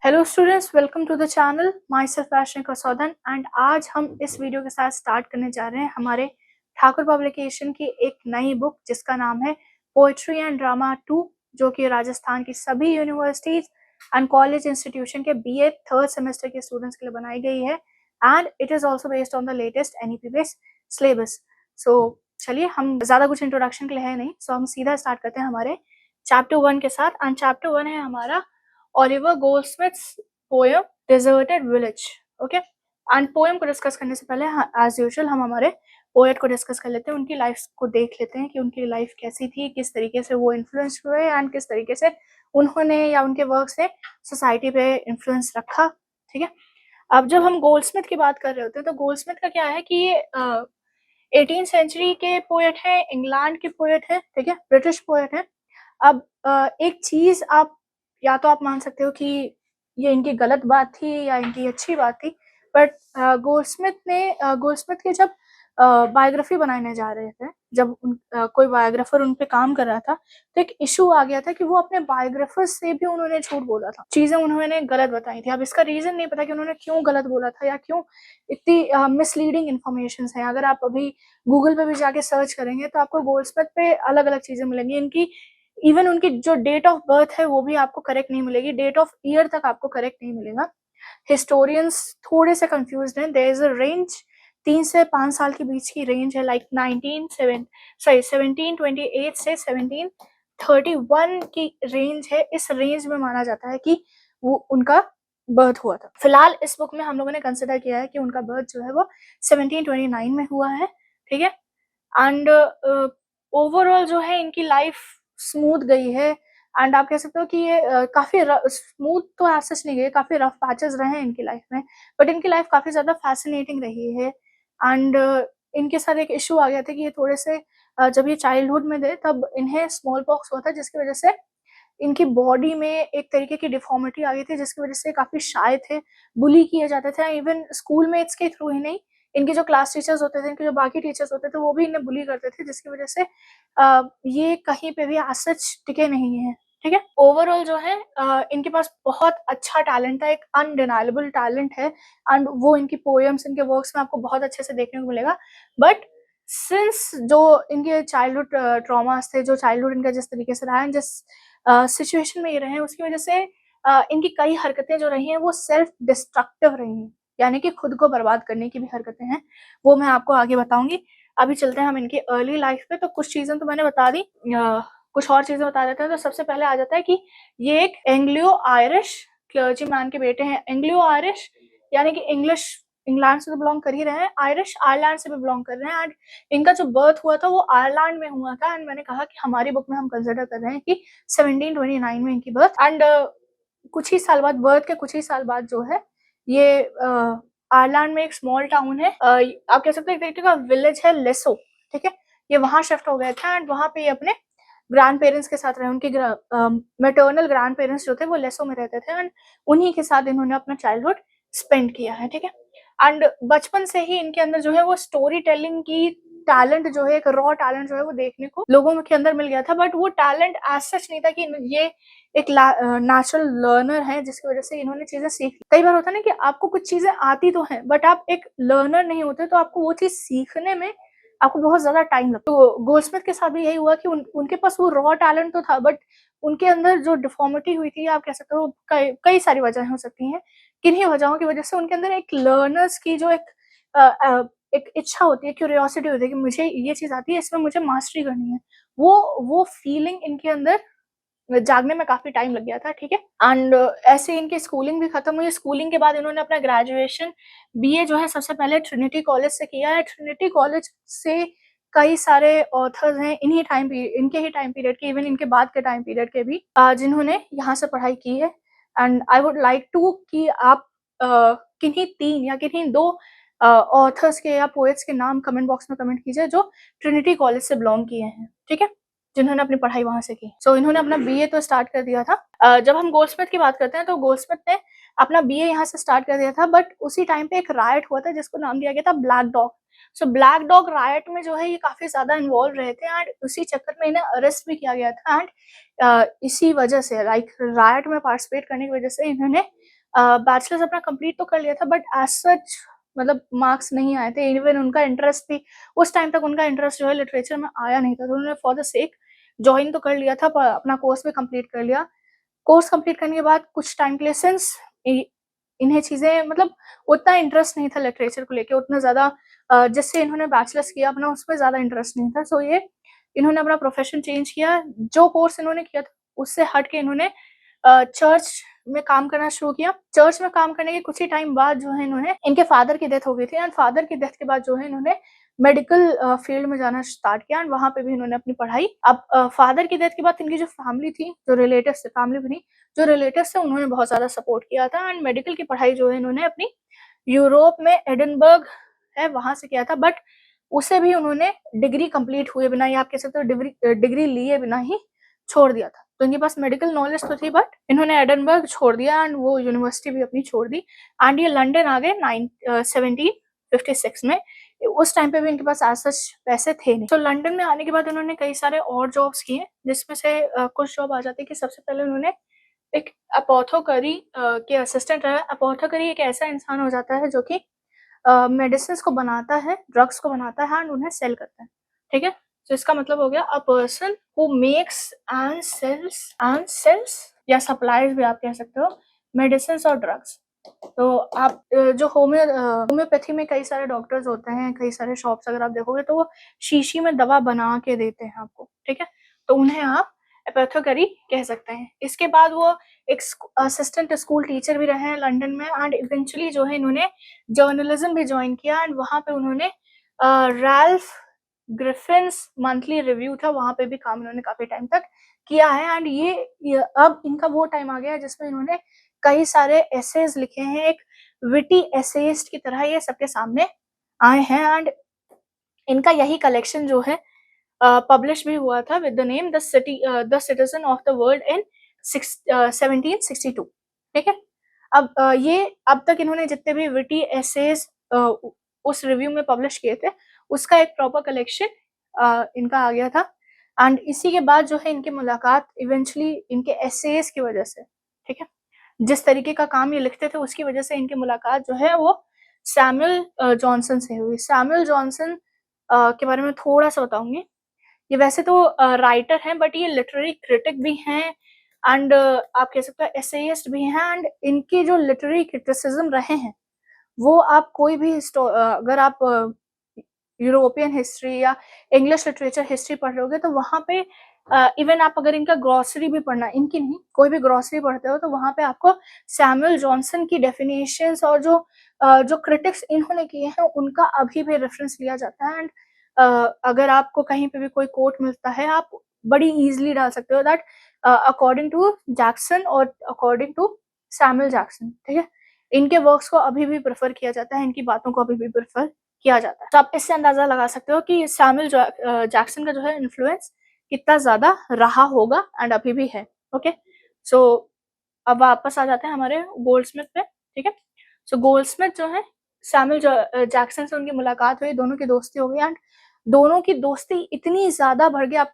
Hello students, welcome to the channel. Myself Vaishnavi Kasaudhan and आज हम इस वीडियो के साथ स्टार्ट करने जा रहे हैं हमारे ठाकुर पब्लिकेशन की एक नई बुक जिसका नाम है पोएट्री एंड ड्रामा 2, जो कि राजस्थान की सभी यूनिवर्सिटीज एंड कॉलेज इंस्टीट्यूशन के बीए थर्ड सेमेस्टर के स्टूडेंट्स के लिए बनाई गई है and it is also based on the latest NEP based syllabus. So चलिए, हम ज़्यादा कुछ इंट्रोडक्शन के लिए है नहीं, सो हम सीधा स्टार्ट करते हैं हमारे चैप्टर 1 के साथ। एंड चैप्टर 1 है हमारा Oliver Goldsmith's poem deserted village. Okay, and poem को डिस्कस करने से पहले एज यूजुअल हम हमारे पोएट को डिस्कस कर लेते हैं, उनकी लाइफ को देख लेते हैं कि उनकी लाइफ कैसी थी, किस तरीके से वो इन्फ्लुएंस हुए एंड किस तरीके से उन्होंने या उनके वर्क से सोसाइटी पे इन्फ्लुएंस रखा। ठीक है, अब जब हम गोल्डस्मिथ की बात कर रहे होते हैं तो गोल्डस्मिथ का क्या है कि ये 18th सेंचुरी के पोएट हैं, इंग्लैंड के पोएट हैं, ठीक है, ब्रिटिश पोएट हैं। अब एक चीज आप या तो आप मान सकते हो कि ये इनकी गलत बात थी या इनकी अच्छी बात थी, बट गोल्डस्मिथ के जब बायोग्राफी बनाने जा रहे थे, जब कोई बायोग्राफर उन पे काम कर रहा था तो एक इशू आ गया था कि वो अपने बायोग्राफर से भी उन्होंने झूठ बोला था, चीजें उन्होंने गलत बताई थी। अब इसका रीजन नहीं पता कि उन्होंने क्यों गलत बोला था या क्यों इतनी मिसलीडिंग इन्फॉर्मेशन है। अगर आप अभी गूगल पे भी जाके सर्च करेंगे तो आपको गोल्डस्मिथ पे अलग अलग चीजें मिलेंगी। इनकी इवन उनकी जो डेट ऑफ बर्थ है वो भी आपको करेक्ट नहीं मिलेगी, डेट ऑफ ईयर तक आपको करेक्ट नहीं मिलेगा। हिस्टोरियंस थोड़े से कंफ्यूज्ड हैं। देयर इज अ रेंज, 3 से 5 साल के बीच की रेंज है, लाइक 1728 से 1731 की रेंज है। इस रेंज में माना जाता है कि वो उनका बर्थ हुआ था। फिलहाल इस बुक में हम लोगों ने कंसिडर किया है कि उनका बर्थ जो है वो 1729 में हुआ है, ठीक है। एंड ओवरऑल जो है इनकी लाइफ स्मूथ गई है एंड आप कह सकते हो कि ये काफी स्मूथ तो ऐसा नहीं गई, काफी रफ पैचेस रहे हैं इनकी लाइफ में, बट इनकी लाइफ काफी ज्यादा फैसिनेटिंग रही है। एंड इनके साथ एक इशू आ गया था कि ये थोड़े से जब ये चाइल्डहुड में थे तब इन्हें स्मॉल पॉक्स हुआ था, जिसकी वजह से इनकी बॉडी में एक तरीके की डिफॉर्मिटी आ गई थी, जिसकी वजह से काफी शाय थे, बुली किए जाते थे। इवन स्कूल मेट्स के थ्रू ही नहीं, इनके जो क्लास टीचर्स होते थे, इनके जो बाकी टीचर्स होते थे, वो भी इन्हें बुली करते थे, जिसकी वजह से ये कहीं पे भी आज सच टिके नहीं है। ठीक है, ओवरऑल जो है इनके पास बहुत अच्छा टैलेंट है, एक अनडिनाइलेबल टैलेंट है एंड वो इनकी पोएम्स, इनके वर्क्स में आपको बहुत अच्छे से देखने को मिलेगा। बट सिंस जो इनके चाइल्डहुड ट्रॉमास थे, जो चाइल्डहुड इनका जिस तरीके से रहा है, जिस सिचुएशन में ये रहे हैं, उसकी वजह से इनकी कई हरकतें जो रही हैं वो सेल्फ डिस्ट्रक्टिव रही हैं, यानी कि खुद को बर्बाद करने की भी हरकतें हैं, वो मैं आपको आगे बताऊंगी। अभी चलते हैं हम इनकी अर्ली लाइफ पे। तो कुछ चीजें तो मैंने बता दी, कुछ और चीजें बता देते हैं। तो सबसे पहले आ जाता है कि ये एक एंग्लियो आयरिश क्लर्जी मैन के बेटे हैं। एंग्लियो आयरिश यानी कि इंग्लिश इंग्लैंड से तो बिलोंग कर ही रहे हैं, आयरिश आयरलैंड से भी बिलोंग कर रहे हैं एंड इनका जो बर्थ हुआ था वो आयरलैंड में हुआ था। एंड मैंने कहा कि हमारी बुक में हम कंसिडर कर रहे हैं कि 1729 में इनकी बर्थ। एंड कुछ ही साल बाद, बर्थ के कुछ ही साल बाद जो है ये आयरलैंड में एक स्मॉल टाउन है, आप कह सकते हैं एक तरीके का विलेज है, लेसो, ठीक है, ये वहां शिफ्ट हो गए थे एंड वहां पे ये अपने ग्रैंड पेरेंट्स के साथ रहे। उनके मेटर्नल ग्रैंड पेरेंट्स जो थे वो लेसो में रहते थे एंड उन्हीं के साथ इन्होंने अपना चाइल्डहुड स्पेंड किया है, ठीक है। एंड बचपन से ही इनके अंदर जो है वो स्टोरी टेलिंग की टैलेंट जो है, एक रॉ टैलेंट जो है वो देखने को लोगों के अंदर मिल गया था। बट वो टैलेंट एज सच नहीं था कि ये एक नेचुरल लर्नर है जिसकी वजह से इन्होंने चीजें सीख। कई बार होता है ना कि आपको कुछ चीजें आती तो हैं बट आप एक लर्नर नहीं होते, तो आपको वो चीज सीखने में आपको बहुत ज्यादा टाइम लगता है। तो गोल्डस्मिथ के साथ भी यही हुआ कि उनके पास वो रॉ टैलेंट तो था, बट उनके अंदर जो डिफॉर्मिटी हुई थी, आप कह सकते हो कई सारी वजह हो सकती हैं। किन्हीं वजहों की वजह से उनके अंदर एक लर्नर्स की जो एक इच्छा होती है, क्यूरियोसिटी होती है कि मुझे ये चीज आती है, इसमें मुझे मास्टरी करनी है, वो फीलिंग इनके अंदर जागने में काफी टाइम लग गया था, ठीक है। एंड ऐसे इनकी स्कूलिंग भी खत्म हुई। स्कूलिंग के बाद इन्होंने अपना ग्रेजुएशन बीए जो है सबसे पहले ट्रिनिटी कॉलेज से किया है। ट्रिनिटी कॉलेज से कई सारे ऑथर्स हैं इनके ही टाइम पीरियड के, इवन इनके बाद के टाइम पीरियड के भी, जिन्होंने यहाँ से पढ़ाई की है। And I would like to कि आप किन्हीं 3 या किन्हीं 2 ऑथर्स के या पोएट्स के नाम कमेंट बॉक्स में कमेंट कीजिए जो ट्रिनिटी कॉलेज से बिलोंग किए हैं, ठीक है, जिन्होंने अपनी पढ़ाई वहां से की। सो इन्होंने अपना बीए तो स्टार्ट कर दिया था। जब हम गोल्डस्मिथ की बात करते हैं तो गोल्डस्मिथ ने अपना बीए यहाँ से स्टार्ट कर दिया था, बट उसी टाइम पे एक रायट हुआ था जिसको नाम दिया गया था black dog. So black dog riot में जो है ये काफी ज्यादा इन्वॉल्व रहे थे एंड उसी चक्कर में इन्हें अरेस्ट भी किया गया था। एंड इसी वजह से, लाइक रायट में पार्टिसिपेट करने की वजह से इन्होंने बैचलर्स अपना कंप्लीट तो कर लिया था बट एज सच मतलब मार्क्स नहीं आए थे। इवन उनका इंटरेस्ट भी उस टाइम तक उनका इंटरेस्ट जो है लिटरेचर में आया नहीं था, तो उन्होंने फॉर द सेक जॉइन तो कर लिया था, अपना कोर्स भी कंप्लीट कर लिया। कोर्स कंप्लीट करने के बाद कुछ टाइम के लिए सिंस इन्हें चीज़ें मतलब उतना इंटरेस्ट नहीं था लिटरेचर को लेके, उतना ज़्यादा जिससे इन्होंने बैचलर्स किया अपना उसमें ज़्यादा इंटरेस्ट नहीं था। सो ये इन्होंने अपना प्रोफेशन चेंज किया। जो कोर्स इन्होंने किया था उससे हट के इन्होंने चर्च में काम करना शुरू किया। चर्च में काम करने के कुछ ही टाइम बाद जो है इन्होंने इनके फादर की डेथ हो गई थी एंड फादर की डेथ के बाद जो है इन्होंने मेडिकल फील्ड में जाना स्टार्ट किया एंड वहाँ पे भी इन्होंने अपनी पढ़ाई अब फादर की डेथ के बाद इनकी जो फैमिली थी, जो रिलेटिव्स थे, फैमिली भी नहीं, जो रिलेटिव्स थे उन्होंने बहुत ज़्यादा सपोर्ट किया था एंड मेडिकल की पढ़ाई जो है इन्होंने अपनी यूरोप में एडिनबर्ग है वहाँ से किया था, बट उसे भी उन्होंने डिग्री कंप्लीट हुए बिना या आप कह सकते हो डिग्री लिए बिना ही छोड़ दिया था। तो इनके पास मेडिकल नॉलेज तो थी बट इन्होंने एडिनबर्ग छोड़ दिया एंड वो यूनिवर्सिटी भी अपनी छोड़ दी एंड ये लंदन आ गए 1756 में। उस टाइम पे भी इनके पास एज सच पैसे थे नहीं। तो लंदन में आने के बाद उन्होंने कई सारे और जॉब्स किए जिसमें से कुछ जॉब आ जाती है कि सबसे पहले उन्होंने एक अपोथोकरी के असिस्टेंट रहा। अपोथोकरी एक ऐसा इंसान हो जाता है जो कि मेडिसिन को बनाता है, ड्रग्स को बनाता है एंड उन्हें सेल करता है, ठीक है। तो इसका मतलब हो गया a person who makes and sells या सप्लाईज भी आप कह सकते हो मेडिसिन और ड्रग्स। तो आप जो होम्योपैथी में कई सारे डॉक्टर्स होते हैं, कई सारे शॉप्स अगर आप देखोगे तो वो शीशी में दवा बना के देते हैं आपको, ठीक है। तो उन्हें आप एपोथेकेरी कह सकते हैं। इसके बाद वो एक असिस्टेंट स्कूल टीचर भी रहे हैं लंदन में एंड इवेंचुअली जो है इन्होंने जर्नलिज्म भी ज्वाइन किया एंड वहाँ पे उन्होंने रैल्फ ग्रिफिन्स मंथली रिव्यू था, वहाँ पे भी काम इन्होंने काफी टाइम तक किया है एंड ये अब इनका वो टाइम आ गया जिसमें इन्होंने कई सारे एसेज लिखे हैं, एक विटी एसेइस्ट की तरह ये सबके सामने आए हैं एंड इनका यही कलेक्शन जो है पब्लिश भी हुआ था with the name the citizen of the world in 1762, ठीक है। अब ये अब तक इन्होंने जितने भी विटी एसेज उस रिव्यू में पब्लिश किए थे उसका एक प्रॉपर कलेक्शन इनका आ गया था एंड इसी के बाद जो है इनकी मुलाकात इवेंचुअली इनके एसेज की वजह से, ठीक है, जिस तरीके का काम ये लिखते थे उसकी वजह से इनकी मुलाकात जो है वो सैमुअल जॉनसन से हुई। सैमुअल जॉनसन के बारे में थोड़ा सा बताऊंगी। ये वैसे तो राइटर हैं बट ये लिटरेरी क्रिटिक भी हैं एंड आप कह सकते हो एसेइस्ट भी हैं एंड इनके जो लिटरेरी क्रिटिसिज्म रहे हैं वो आप कोई भी अगर आप यूरोपियन हिस्ट्री या इंग्लिश लिटरेचर हिस्ट्री पढ़ रहे होगे तो वहाँ पे इवन आप अगर इनका ग्रॉसरी भी पढ़ना, इनकी नहीं कोई भी ग्रॉसरी पढ़ते हो तो वहाँ पे आपको सैमुअल जॉनसन की डेफिनेशंस और जो क्रिटिक्स इन्होंने किए हैं उनका अभी भी रेफरेंस लिया जाता है एंड अगर आपको कहीं पे भी कोई कोट मिलता है आप बड़ी इजीली डाल सकते हो दैट अकॉर्डिंग टू जैक्सन और अकॉर्डिंग टू सैमुअल जैक्सन, ठीक है। इनके वर्क्स को अभी भी प्रेफर किया जाता है, इनकी बातों को अभी भी प्रेफर किया जाता है। तो आप इससे अंदाजा लगा सकते हो कि सैमुअल जैक्सन का जो है इन्फ्लुएंस कितना ज्यादा रहा होगा एंड अभी भी है। ओके, सो अब वापस आ जाते हैं हमारे गोल्डस्मिथ पे, ठीक है। सो गोल्डस्मिथ जो है सैमुअल जैक्सन से उनकी मुलाकात हुई, दोनों की दोस्ती हो गई एंड दोनों की दोस्ती इतनी ज्यादा बढ़ गई, आप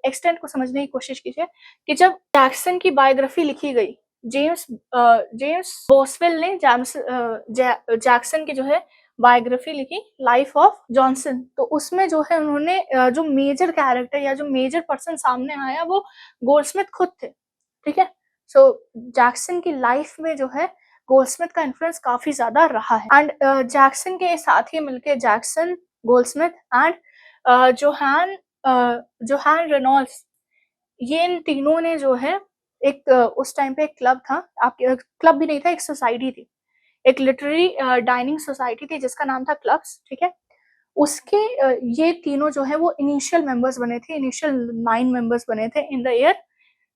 एक्सटेंट को समझने की कोशिश कीजिए कि जब जैक्सन की बायोग्राफी लिखी गई, जेम्स बोसवेल ने जैक्सन की जो है बायोग्राफी लिखी लाइफ ऑफ जॉनसन, तो उसमें जो है उन्होंने जो मेजर कैरेक्टर या जो मेजर पर्सन सामने आया वो गोल्डस्मिथ खुद थे, ठीक है। सो जैक्सन की लाइफ में जो है गोल्डस्मिथ का इन्फ्लुएंस काफी ज्यादा रहा है एंड जैक्सन के साथ ही मिलके Jackson, Goldsmith and Johan Reynolds, ये इन तीनों ने जो है एक उस टाइम पे एक क्लब था, आपके क्लब भी नहीं था, एक सोसाइटी थी, एक लिटरेरी डाइनिंग सोसाइटी थी जिसका नाम था क्लब्स, ठीक है। उसके ये तीनों जो है वो इनिशियल मेंबर्स बने थे, इनिशियल 9 मेंबर्स बने थे इन द ईयर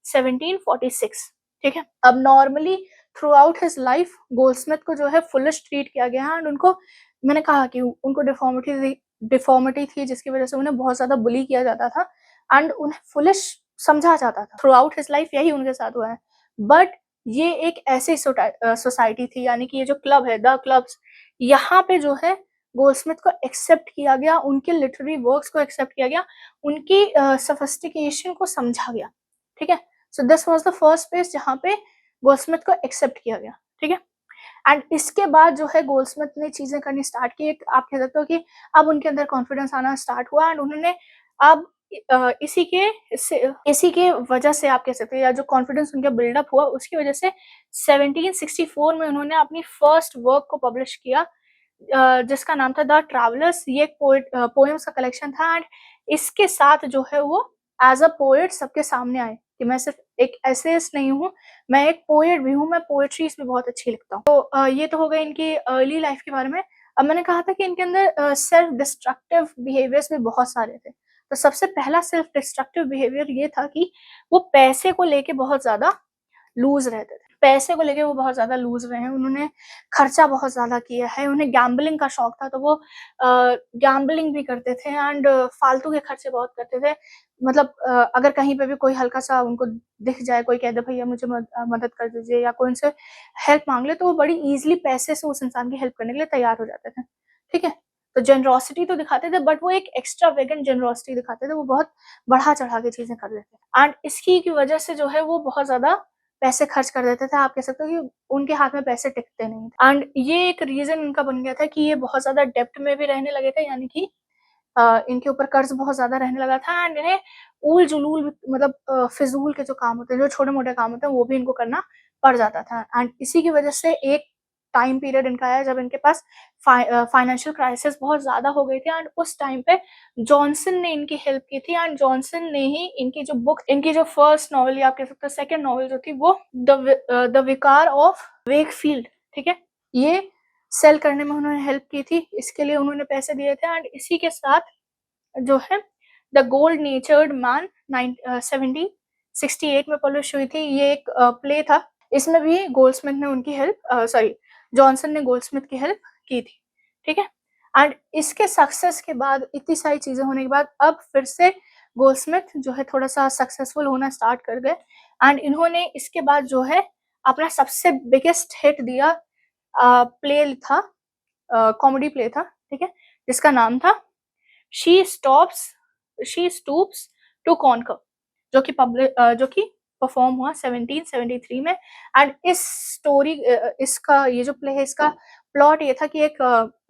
1746, ठीक है। अब normally through out his life Goldsmith को जो है फुलिश ट्रीट किया गया एंड उनको, मैंने कहा कि उनको डिफॉर्मिटी थी जिसकी वजह से उन्हें बहुत ज्यादा बुली किया जाता था एंड उन्हें फुलिश समझा जाता था। थ्रू आउट हिज लाइफ यही उनके साथ हुआ है, बट ये एक ऐसी सोसाइटी थी, यानी कि ये जो क्लब है द क्लब्स, यहाँ पे जो है गोल्डस्मिथ को एक्सेप्ट किया गया, उनके लिटरेरी वर्क्स को एक्सेप्ट किया गया, उनकी सोफिस्टिकेशन को समझा गया, ठीक है। So this was the first place जहाँ पे गोल्डस्मिथ को एक्सेप्ट किया गया। ठीक है। एंड इसके बाद जो है गोल्डस्मिथ ने चीजें करनी स्टार्ट की। आप कह सकते हो कि अब उनके अंदर कॉन्फिडेंस आना स्टार्ट हुआ एंड उन्होंने अब इसी के वजह से आप कह सकते हैं, या जो कॉन्फिडेंस उनका बिल्डअप हुआ उसकी वजह से 1764 में उन्होंने अपनी फर्स्ट वर्क को पब्लिश किया, जिसका नाम था द ट्रैवलर्स। ये एक पोएम्स का कलेक्शन था एंड इसके साथ जो है वो एज अ पोएट सबके सामने आए कि मैं सिर्फ एक एसेइस्ट नहीं हूँ, मैं एक पोएट भी हूँ, मैं पोएट्रीज भी बहुत अच्छी लिखता हूँ। तो ये तो हो गई इनकी अर्ली लाइफ के बारे में। अब मैंने कहा था कि इनके अंदर सेल्फ डिस्ट्रक्टिव बिहेवियर्स भी बहुत सारे थे। तो सबसे पहला सेल्फ डिस्ट्रक्टिव बिहेवियर ये था कि वो पैसे को लेके बहुत ज्यादा लूज रहते थे। पैसे को लेके वो बहुत ज्यादा लूज रहे हैं, उन्होंने खर्चा बहुत ज्यादा किया है, उन्हें गैम्बलिंग का शौक था तो वो गैम्बलिंग भी करते थे एंड फालतू के खर्चे बहुत करते थे। मतलब अगर कहीं पे भी कोई हल्का सा उनको दिख जाए, कोई कह दे भैया मुझे मदद कर दीजिए या कोई उनसे हेल्प मांग ले, तो वो बड़ी इजीली पैसे से उस इंसान की हेल्प करने के लिए तैयार हो जाते थे। ठीक है, तो जेनरोसिटी तो दिखाते थे बट वो एक एक्स्ट्रा वेगन जेनरोसिटी दिखाते थे, वो बहुत बढ़ा चढ़ा के चीजें कर देते थे एंड इसकी की वजह से जो है वो बहुत ज्यादा पैसे खर्च कर देते थे। आप कह सकते हो कि उनके हाथ में पैसे टिकते नहीं थे एंड ये एक रीजन इनका बन गया था कि ये बहुत ज्यादा डेप्ट में भी रहने लगे थे, यानी कि इनके ऊपर कर्ज बहुत ज्यादा रहने लगा था एंड इन्हें ऊल जुलूल मतलब फिजूल के जो काम होते हैं, जो छोटे मोटे काम होते हैं, वो भी इनको करना पड़ जाता था एंड इसी की वजह से एक टाइम पीरियड इनका आया जब इनके पास फाइनेंशियल क्राइसिस बहुत ज्यादा हो गई थी एंड उस टाइम पे जॉनसन ने इनकी हेल्प की थी एंड जॉनसन ने ही इनकी जो फर्स्ट नॉवल या आप कह सकते हो सेकंड नॉवल जो थी वो द विकार ऑफ वेकफील्ड, ठीक है, ये सेल करने में उन्होंने हेल्प की थी। इसके लिए उन्होंने पैसे दिए थे एंड इसी के साथ जो है द गोल्ड नेचर्ड मैन 1768 में पब्लिश हुई थी। ये एक प्ले था, इसमें भी गोल्डस्मिथ ने उनकी हेल्प जॉनसन ने गोल्डस्मिथ की हेल्प की थी। ठीक है, एंड इसके सक्सेस के बाद इतनी सारी चीजें होने के बाद अब फिर से गोल्डस्मिथ जो है थोड़ा सा सक्सेसफुल होना स्टार्ट कर गए एंड इन्होंने इसके बाद जो है अपना सबसे बिगेस्ट हिट दिया। प्ले था, कॉमेडी प्ले था, ठीक है, जिसका नाम था शी स्टूप्स टू कॉन्कर, जो कि परफॉर्म हुआ 1773 में एंड इस स्टोरी इसका ये जो प्ले है इसका प्लॉट ये था कि एक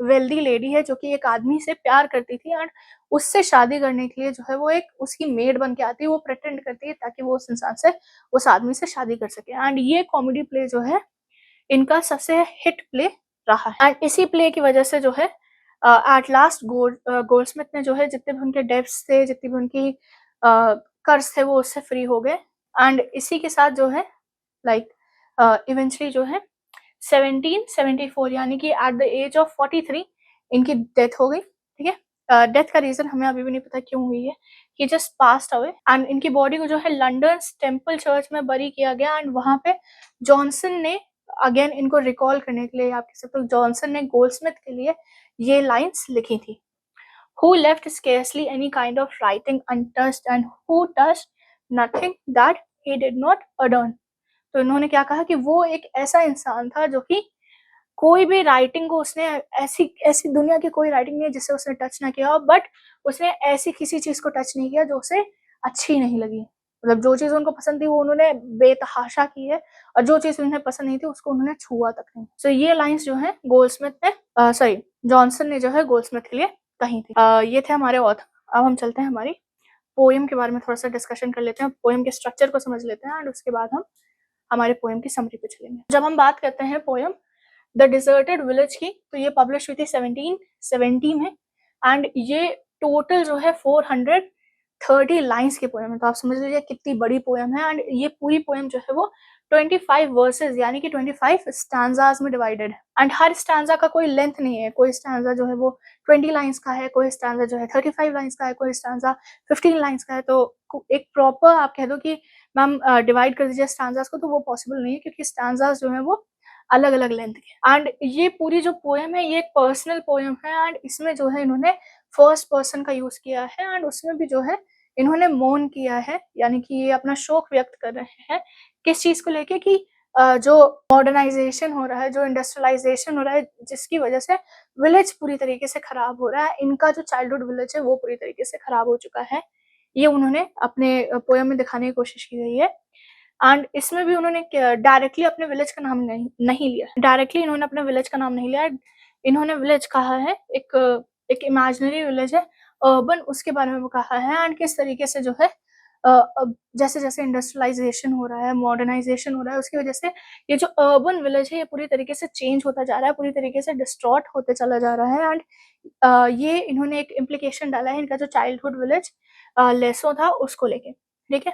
वेल्दी लेडी है जो कि एक आदमी से प्यार करती थी एंड उससे शादी करने के लिए जो है वो एक उसकी मेड बन के आती है, वो प्रिटेंड करती है ताकि वो उस इंसान से उस आदमी से शादी कर सके एंड ये कॉमेडी प्ले जो है इनका सबसे हिट प्ले रहा है एंड इसी प्ले की वजह से जो है एट लास्ट गोल्डस्मिथ ने जो है जितने भी उनके डेब्ट्स थे, जितनी भी उनकी कर्ज थे, वो उससे फ्री हो गए एंड इसी के साथ जो है लाइक इवेंचुअली जो है 1774 यानी कि एट द एज ऑफ 43 इनकी डेथ हो गई। ठीक है, डेथ का रीजन हमें अभी भी नहीं पता क्यों हुई है, ही जस्ट पास्ड अवे एंड इनकी बॉडी को जो है लंदन टेम्पल चर्च में बरी किया गया एंड वहां पे जॉनसन ने अगेन इनको रिकॉल करने के लिए आप कह सकते हो जॉनसन ने गोल्डस्मिथ के लिए ये लाइंस लिखी थी। Who left scarcely any kind of writing untouched and who touched nothing that he did not adorn। तो इन्होंने क्या कहा कि वो एक ऐसा इंसान था जो कि कोई भी राइटिंग को उसने ऐसी ऐसी दुनिया की कोई राइटिंग नहीं है जिसे उसने टच ना किया हो, बट उसने ऐसी किसी चीज को टच नहीं किया जो उसे अच्छी नहीं लगी। मतलब जो चीज उनको पसंद थी वो उन्होंने बेतहाशा की है और जो चीज उन्हें पसंद नहीं थी उसको उन्होंने छुआ तक नहीं। सो ये लाइंस जो है गोल्डस्मिथ ने सॉरी जॉनसन ने जो है गोल्डस्मिथ के लिए कही थी। ये थे हमारे ऑथर। अब हम चलते हैं हमारी पोएम के बारे में थोड़ा सा डिस्कशन कर लेते हैं, पोएम के स्ट्रक्चर को समझ लेते हैं एंड उसके बाद हम हमारे पोएम की समरी पे चलेंगे। जब हम बात करते हैं पोएम द डिजर्टेड विलेज की, तो ये पब्लिश हुई थी 1770 में एंड ये टोटल जो है 430 लाइंस की पोएम है। तो आप समझ लीजिए कितनी बड़ी पोएम है एंड ये पूरी पोएम जो है वो 25 वर्सेस यानी कि 25 स्टैंजाज में डिवाइडेड है एंड हर स्टैंजा का कोई लेंथ नहीं है। कोई स्टैंजा जो है वो 20 लाइंस का है, कोई स्टैंजा जो है 35 लाइंस का है, कोई स्टैंजा 15 लाइंस का है। तो एक प्रॉपर आप कह दो कि मैम डिवाइड कर दीजिए स्टैंजाज को, तो वो पॉसिबल नहीं है क्योंकि स्टैंजाज जो है वो अलग अलग लेंथ के एंड ये पूरी जो पोएम है ये एक पर्सनल पोएम है एंड इसमें जो है इन्होंने फर्स्ट पर्सन का यूज किया है एंड उसमें भी जो है इन्होंने मौन किया है, यानी कि ये अपना शोक व्यक्त कर रहे हैं किस चीज को लेके कि जो मॉडर्नाइजेशन हो रहा है, जो इंडस्ट्रियलाइजेशन हो रहा है, जिसकी वजह से विलेज पूरी तरीके से खराब हो रहा है, इनका जो चाइल्डहुड विलेज है वो पूरी तरीके से खराब हो चुका है, ये उन्होंने अपने पोएम में दिखाने की कोशिश की गई है। एंड इसमें भी उन्होंने डायरेक्टली अपने विलेज का नाम नहीं लिया, डायरेक्टली इन्होंने अपने विलेज का नाम नहीं लिया, इन्होंने विलेज कहा है, एक इमेजिनरी विलेज है, अर्बन उसके बारे में वो कहा है। एंड किस तरीके से जो है अब जैसे जैसे इंडस्ट्रियलाइजेशन हो रहा है, मॉडर्नाइजेशन हो रहा है, उसकी वजह से ये जो अर्बन विलेज है ये पूरी तरीके से चेंज होता जा रहा है, पूरी तरीके से डिस्टॉर्ट होते चला जा रहा है। एंड ये इन्होंने एक इम्प्लीकेशन डाला है इनका जो चाइल्डहुड विलेज लेसो था उसको लेके, ठीक है।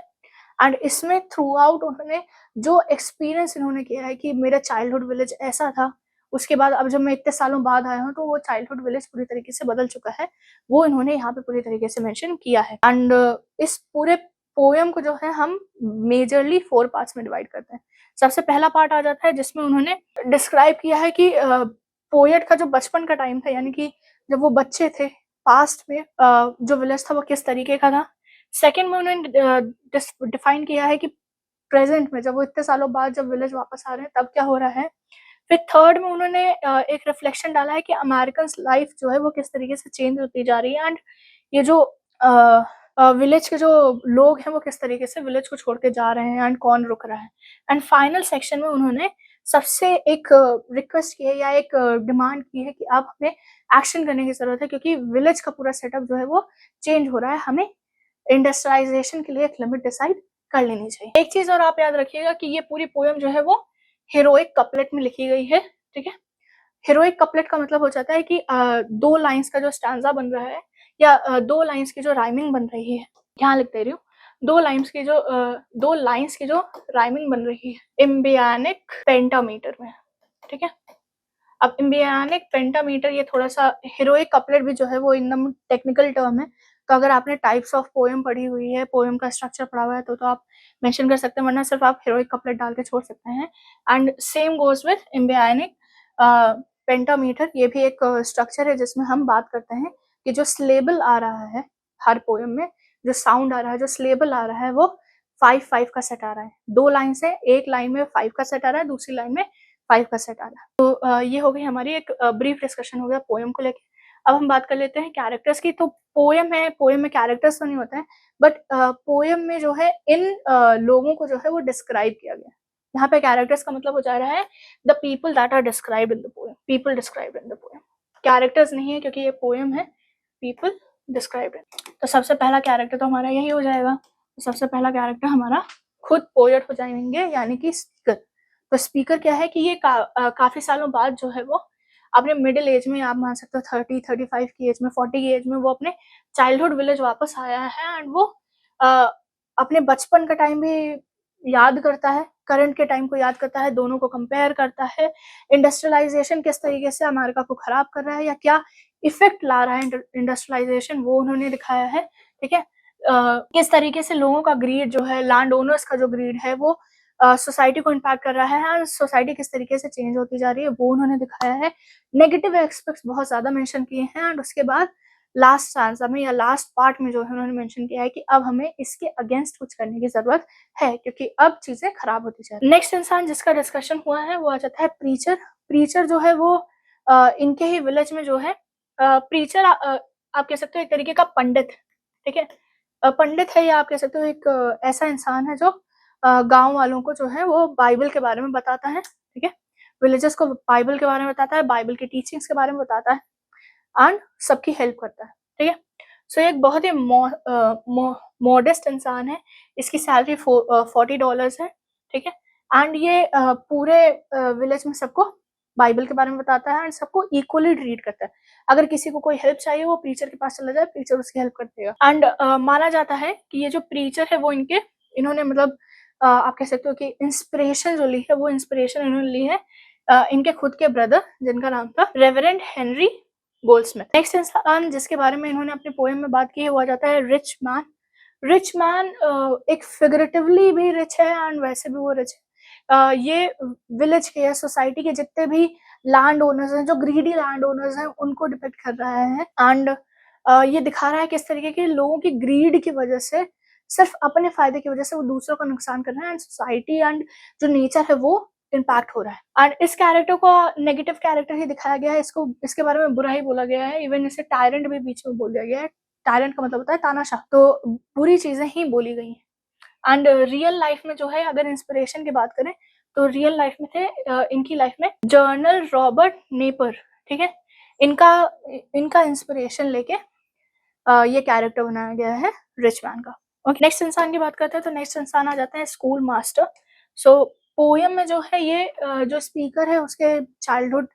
एंड इसमें थ्रू आउट उन्होंने जो एक्सपीरियंस इन्होंने किया है कि मेरा चाइल्डहुड विलेज ऐसा था, उसके बाद अब जब मैं इतने सालों बाद आया हूँ तो वो चाइल्डहुड विलेज पूरी तरीके से बदल चुका है, वो इन्होंने यहाँ पे पूरी तरीके से मेंशन किया है। एंड इस पूरे पोएम को जो है हम मेजरली 4 पार्ट्स में डिवाइड करते हैं। सबसे पहला पार्ट आ जाता है जिसमें उन्होंने डिस्क्राइब किया है कि पोएट का जो बचपन का टाइम था, यानी कि जब वो बच्चे थे, पास्ट में जो विलेज था वो किस तरीके का था। सेकंड में उन्होंने डिफाइन किया है कि प्रेजेंट में जब वो इतने सालों बाद जब विलेज वापस आ रहे हैं तब क्या हो रहा है। फिर थर्ड में उन्होंने एक रिफ्लेक्शन डाला है कि अमेरिकन लाइफ जो है वो किस तरीके से चेंज होती जा रही है, एंड ये जो विलेज के जो लोग हैं वो किस तरीके से विलेज को छोड़ के जा रहे हैं एंड कौन रुक रहा है। एंड फाइनल सेक्शन में उन्होंने सबसे एक रिक्वेस्ट की है या एक डिमांड की है कि अब हमें एक्शन करने की जरूरत है, क्योंकि विलेज का पूरा सेटअप जो है वो चेंज हो रहा है, हमें इंडस्ट्रियलाइजेशन के लिए एक लिमिट डिसाइड कर लेनी चाहिए। एक चीज और आप याद रखिएगा कि ये पूरी पोएम जो है वो हीरोइक कपलेट में लिखी गई है, ठीक है। हीरोइक कपलेट का मतलब हो जाता है कि 2 लाइन्स का जो स्टैंजा बन रहा है या 2 लाइन्स की जो राइमिंग बन रही है, यहाँ लिख दे रही हूँ, 2 लाइन्स की जो 2 लाइन्स की जो राइमिंग बन रही है इम्बियानिक पेंटामीटर में, ठीक है। अब इम्बियानिक पेंटामीटर ये थोड़ा-सा हीरोइक कपलेट भी जो है वो एकदम टेक्निकल टर्म है, तो अगर आपने टाइप्स ऑफ पोएम पढ़ी हुई है, पोएम का स्ट्रक्चर पढ़ा हुआ है तो आप मेंशन कर सकते हैं, वरना सिर्फ आप हीरोइक कपलेट डाल के छोड़ सकते हैं। And same goes with iambic pentameter, ये भी एक स्ट्रक्चर है जिसमें हम बात करते हैं कि जो सिलेबल आ रहा है हर पोएम में, जो साउंड आ रहा है, जो सिलेबल आ रहा है वो 5-5 का सेट आ रहा है। 2 लाइन्स है, एक लाइन में 5 का सेट आ रहा है, दूसरी लाइन में 5 का सेट आ रहा है। तो ये हो गई हमारी एक ब्रीफ डिस्कशन हो गया पोएम को लेके। अब हम बात कर लेते हैं कैरेक्टर्स की। तो पोएम है, पोएम में कैरेक्टर्स तो नहीं होते हैं, बट पोएम में जो है इन लोगों को जो है वो डिस्क्राइब किया गया है। यहाँ पे कैरेक्टर्स का मतलब हो जा रहा है the people that are described in the poem, people described in the poem. Characters नहीं है क्योंकि ये पोएम है, पीपल डिस्क्राइब्ड इन। तो सबसे पहला कैरेक्टर तो हमारा यही हो जाएगा। तो सबसे पहला कैरेक्टर हमारा खुद पोएट हो जाएंगे, यानी कि स्पीकर। तो स्पीकर क्या है कि ये काफ़ी सालों बाद जो है वो अपने मिडिल एज में, आप मान सकते हो 30-35 की एज में, 40 की एज में वो अपने चाइल्डहुड विलेज वापस आया है। एंड वो अ, अपने बचपन का टाइम भी याद करता है, करंट के टाइम को याद करता है, दोनों को कंपेयर करता है। इंडस्ट्रियलाइजेशन किस तरीके से अमेरिका को खराब कर रहा है या क्या इफेक्ट ला रहा है इंडस्ट्रियलाइजेशन, वो उन्होंने दिखाया है, ठीक है। किस तरीके से लोगों का ग्रीड जो है, लैंड ओनर्स का जो ग्रीड है वो सोसाइटी को इम्पैक्ट कर रहा है, सोसाइटी किस तरीके से चेंज होती जा रही है वो उन्होंने दिखाया है। नेगेटिव एस्पेक्ट्स बहुत ज़्यादा मेंशन किए हैं। एंड उसके बाद लास्ट स्टैंजा में या लास्ट पार्ट में जो है उन्होंने मेंशन किया है कि अब हमें इसके अगेंस्ट कुछ करने की ज़रूरत है, क्योंकि अब चीज़ें खराब होती जा रही हैं। नेक्स्ट इंसान जिसका डिस्कशन हुआ है वो आ जाता है प्रीचर। प्रीचर जो है वो इनके ही विलेज में जो है प्रीचर आप कह सकते हो एक तरीके का पंडित, ठीक है। पंडित है या आप कह सकते हो एक ऐसा इंसान है जो गाँव वालों को जो है वो बाइबल के बारे में बताता है, ठीक है। विलेजर्स को बाइबल के बारे में बताता है, बाइबल की टीचिंग्स के बारे में बताता है एंड सबकी हेल्प करता है, ठीक है। सो ये एक बहुत ही मॉडेस्ट इंसान है, इसकी सैलरी $40 है, ठीक है। एंड ये पूरे विलेज में सबको बाइबल के बारे में बताता है एंड सबको इक्वली ट्रीट करता है। अगर किसी को कोई हेल्प चाहिए वो प्रीचर के पास चला जाए, प्रीचर उसकी हेल्प कर देगा। एंड माना जाता है कि ये जो प्रीचर है वो इन्होंने मतलब आप कह सकते हो कि इंस्पिरेशन जो ली है वो इंस्पिरेशन इन्होंने ली है इनके खुद के ब्रदर जिनका नाम था रेवरेंड हेनरी गोल्डस्मिथ। नेक्स्ट इंसान जिसके बारे में इन्होंने अपने पोएम में बात की है वो आ जाता है रिच मैन। रिच मैन एक फिगरेटिवली भी रिच है एंड वैसे भी वो रिच है। ये विलेज के या सोसाइटी के जितने भी लैंड ओनर्स हैं, जो ग्रीडी लैंड ओनर्स हैं, उनको डिपिक्ट कर रहा है। एंड ये दिखा रहा है किस तरीके के लोगों की ग्रीड की वजह से, सिर्फ अपने फायदे की वजह से वो दूसरों को नुकसान कर रहे हैं एंड सोसाइटी एंड जो नेचर है वो इम्पैक्ट हो रहा है। एंड इस कैरेक्टर को नेगेटिव कैरेक्टर ही दिखाया गया है, इसको इसके बारे में बुरा ही बोला गया है, इवन इसे टायरेंट भी बीच में बोल दिया गया है। टायरेंट का मतलब होता है तानाशाह, तो बुरी चीजें ही बोली गई हैं। एंड रियल लाइफ में जो है, अगर इंस्पिरेशन की बात करें तो रियल लाइफ में थे इनकी लाइफ में जर्नल रॉबर्ट नेपर, ठीक है। इनका इनका इंस्पिरेशन लेके ये कैरेक्टर बनाया गया है रिच मैन का। ओके, नेक्स्ट इंसान की बात करते हैं तो नेक्स्ट इंसान आ जाते हैं स्कूल मास्टर। सो पोयम में जो है ये जो स्पीकर है उसके चाइल्डहुड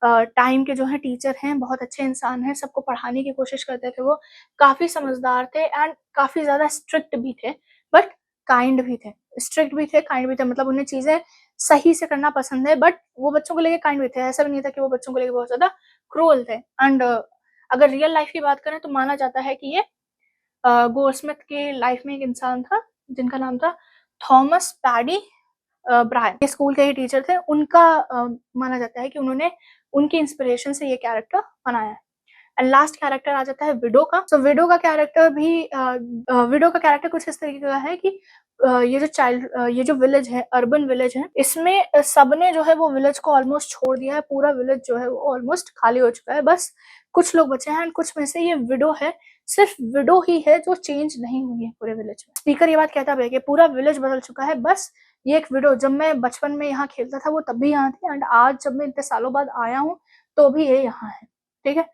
टाइम के जो है टीचर हैं, बहुत अच्छे इंसान हैं, सबको पढ़ाने की कोशिश करते थे वो, काफ़ी समझदार थे एंड काफ़ी ज़्यादा स्ट्रिक्ट भी थे, बट काइंड भी थे। स्ट्रिक्ट भी थे, काइंड भी थे, मतलब उन्हें चीज़ें सही से करना पसंद है, बट वो बच्चों को लेके काइंड भी थे। ऐसा भी नहीं था कि वो बच्चों को लेके बहुत ज़्यादा क्रूअल थे। एंड अगर रियल लाइफ की बात करें तो माना जाता है कि ये गोल्डस्मिथ के लाइफ में एक इंसान था जिनका नाम था थॉमस पैडी ब्रायन। ये स्कूल के ही टीचर थे। उनका माना जाता है कि उन्होंने उनकी इंस्पिरेशन से ये कैरेक्टर बनाया है। एंड लास्ट कैरेक्टर आ जाता है विडो का। सो विडो का कैरेक्टर भी विडो का कैरेक्टर कुछ इस तरीके का है कि ये जो विलेज है, अर्बन विलेज है, इसमें सबने जो है वो विलेज को ऑलमोस्ट छोड़ दिया है। पूरा विलेज जो है वो ऑलमोस्ट खाली हो चुका है, बस कुछ लोग बचे हैं एंड कुछ में से ये विडो है। सिर्फ विडो ही है जो चेंज नहीं हुई है पूरे विलेज में। स्पीकर ये बात कहता है कि पूरा विलेज बदल चुका है, बस ये एक विडो, जब मैं बचपन में यहाँ खेलता था वो तब भी यहाँ थी एंड आज जब मैं इतने सालों बाद आया हूँ तो भी ये यहाँ है, ठीक है।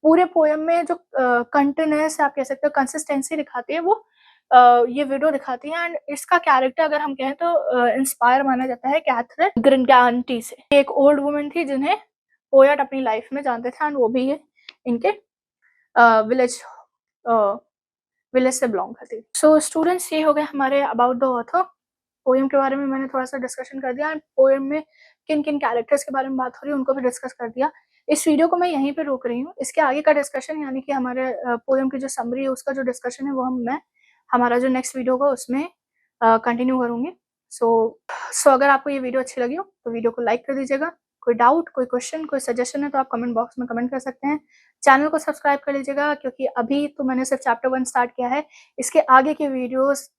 पूरे पोएम में जो कंटिन्यूअस आप कह सकते हो कंसिस्टेंसी दिखाती है वो ये विडो दिखाती है। एंड इसका कैरेक्टर अगर हम कहें तो इंस्पायर माना जाता है कैथरीन ग्रिंगांटी से। एक ओल्ड वुमन थी जिन्हें पोएट अपनी लाइफ में जानते थे एंड वो भी ये इनके विलेज विलेज से बिलोंग करती थी। सो स्टूडेंट्स, ये हो गए हमारे अबाउट द ऑथर। पोएम के बारे में मैंने थोड़ा सा डिस्कशन कर दिया एंड पोएम में किन किन कैरेक्टर्स के बारे में बात हो रही है उनको भी डिस्कस कर दिया। इस वीडियो को मैं यहीं पे रोक रही हूँ। इसके आगे का डिस्कशन यानी कि हमारे पोएम की जो समरी है उसका जो डिस्कशन है वो मैं हमारा जो नेक्स्ट वीडियो होगा उसमें कंटिन्यू करूँगी। सो अगर आपको ये वीडियो अच्छी लगी हो तो वीडियो को लाइक कर दीजिएगा। कोई डाउट, कोई क्वेश्चन, कोई सजेशन है तो आप कमेंट बॉक्स में कमेंट कर सकते हैं। चैनल को सब्सक्राइब कर लीजिएगा क्योंकि अभी तो मैंने सिर्फ चैप्टर 1 स्टार्ट किया है। इसके आगे की वीडियोस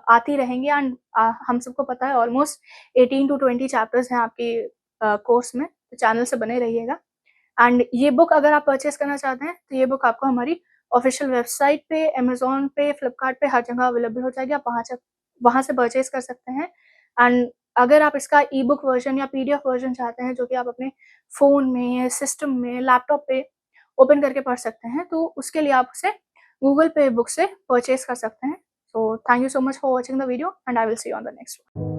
आती रहेंगी एंड हम सबको पता है ऑलमोस्ट 18 टू 20 चैप्टर्स हैं आपकी कोर्स में, तो चैनल से बने रहिएगा। एंड ये बुक अगर आप परचेज करना चाहते हैं तो ये बुक आपको हमारी ऑफिशियल वेबसाइट पे, अमेजोन पे, फ्लिपकार्ट पे हर जगह अवेलेबल हो जाएगी। आप वहाँ से परचेज कर सकते हैं। एंड अगर आप इसका ई बुक वर्जन या पीडीएफ वर्जन चाहते हैं जो कि आप अपने फ़ोन में, सिस्टम में, लैपटॉप पे ओपन करके पढ़ सकते हैं, तो उसके लिए आप उसे गूगल पे बुक से परचेज कर सकते हैं। So thank you so much for watching the video and I will see you on the next one.